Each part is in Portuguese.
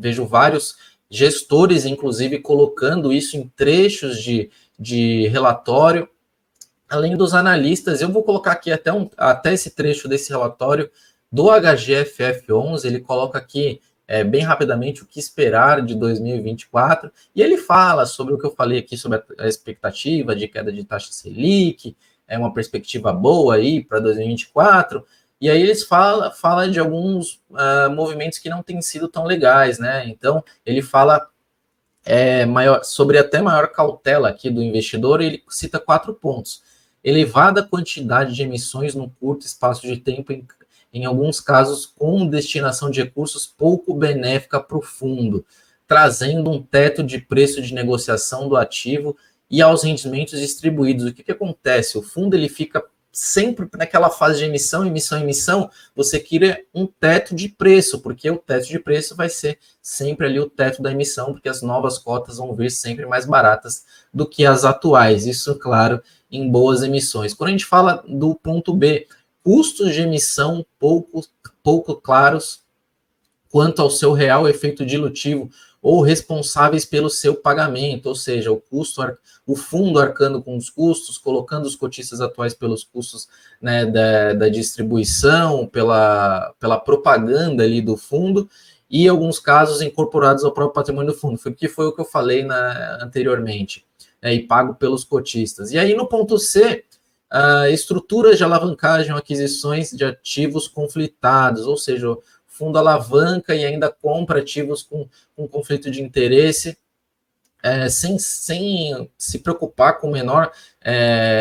vejo vários gestores, inclusive, colocando isso em trechos de relatório, além dos analistas. Eu vou colocar aqui até esse trecho desse relatório do HGFF11, ele coloca aqui bem rapidamente o que esperar de 2024, e ele fala sobre o que eu falei aqui, sobre a expectativa de queda de taxa Selic, uma perspectiva boa aí para 2024, e aí eles falam de alguns movimentos que não têm sido tão legais, né? Então, ele fala sobre até maior cautela aqui do investidor, ele cita 4 pontos. Elevada quantidade de emissões num curto espaço de tempo, em alguns casos com destinação de recursos pouco benéfica para o fundo, trazendo um teto de preço de negociação do ativo e aos rendimentos distribuídos. O que acontece? O fundo ele fica sempre naquela fase de emissão, você cria um teto de preço, porque o teto de preço vai ser sempre ali o teto da emissão, porque as novas cotas vão vir sempre mais baratas do que as atuais. Isso, claro, em boas emissões. Quando a gente fala do ponto B, custos de emissão pouco claros quanto ao seu real efeito dilutivo ou responsáveis pelo seu pagamento, ou seja, o fundo arcando com os custos, colocando os cotistas atuais pelos custos, né, da distribuição, pela propaganda ali do fundo, e em alguns casos incorporados ao próprio patrimônio do fundo, que foi o que eu falei anteriormente, e pago pelos cotistas. E aí no ponto C, estruturas de alavancagem ou aquisições de ativos conflitados, ou seja, o fundo alavanca e ainda compra ativos com conflito de interesse, sem se preocupar com o menor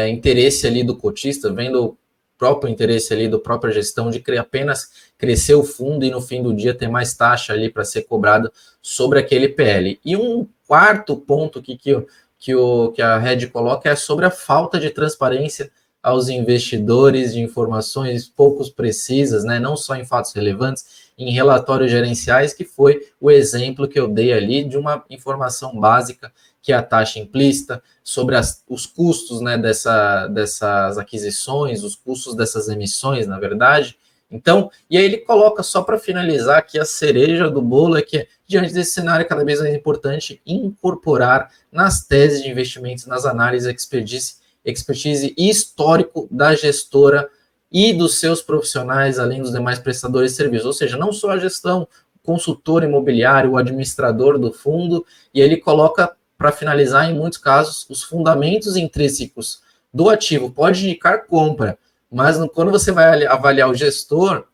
interesse ali do cotista, vendo o próprio interesse ali da própria gestão de apenas crescer o fundo e no fim do dia ter mais taxa ali para ser cobrada sobre aquele PL. E um quarto ponto que a Red coloca é sobre a falta de transparência aos investidores de informações pouco precisas, né, não só em fatos relevantes, em relatórios gerenciais, que foi o exemplo que eu dei ali de uma informação básica, que é a taxa implícita, sobre os custos, né, dessas aquisições, os custos dessas emissões, na verdade. Então, e aí ele coloca, só para finalizar aqui, a cereja do bolo é que, diante desse cenário, é cada vez mais importante incorporar nas teses de investimentos, nas análises, expertise e histórico da gestora e dos seus profissionais, além dos demais prestadores de serviços, ou seja, não só a gestão, o consultor imobiliário, o administrador do fundo, e ele coloca, para finalizar, em muitos casos, os fundamentos intrínsecos do ativo, pode indicar compra, mas quando você vai avaliar o gestor,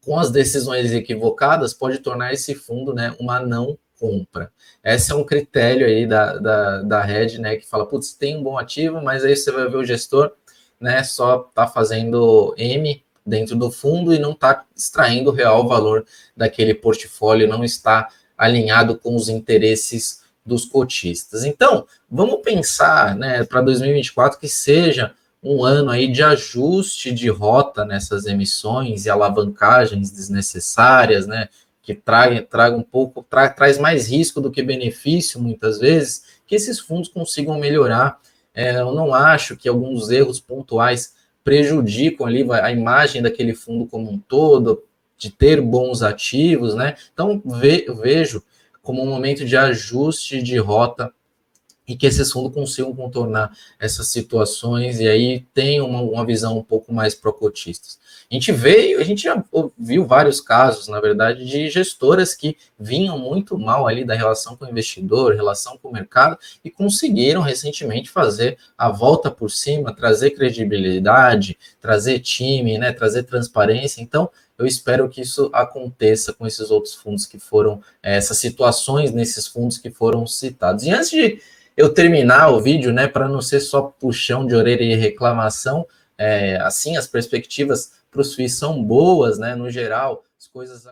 com as decisões equivocadas, pode tornar esse fundo, né, uma não compra. Esse é um critério aí da Red, né, que fala, putz, tem um bom ativo, mas aí você vai ver o gestor, né, só está fazendo M dentro do fundo e não está extraindo o real valor daquele portfólio, não está alinhado com os interesses dos cotistas. Então, vamos pensar, né, para 2024 que seja um ano aí de ajuste de rota nessas emissões e alavancagens desnecessárias, né, que traga um pouco, traz mais risco do que benefício, muitas vezes, que esses fundos consigam melhorar. Eu não acho que alguns erros pontuais prejudicam ali a imagem daquele fundo como um todo, de ter bons ativos, né? Então, eu vejo como um momento de ajuste de rota e que esses fundos consigam contornar essas situações e aí tem uma visão um pouco mais pró-cotistas. A gente já viu vários casos, na verdade, de gestoras que vinham muito mal ali da relação com o investidor, relação com o mercado, e conseguiram recentemente fazer a volta por cima, trazer credibilidade, trazer time, né, trazer transparência. Então, eu espero que isso aconteça com esses outros fundos que foram, essas situações nesses fundos que foram citados. E antes de eu terminar o vídeo, né, para não ser só puxão de orelha e reclamação, assim, as perspectivas para os FIIs são boas, né, no geral, as coisas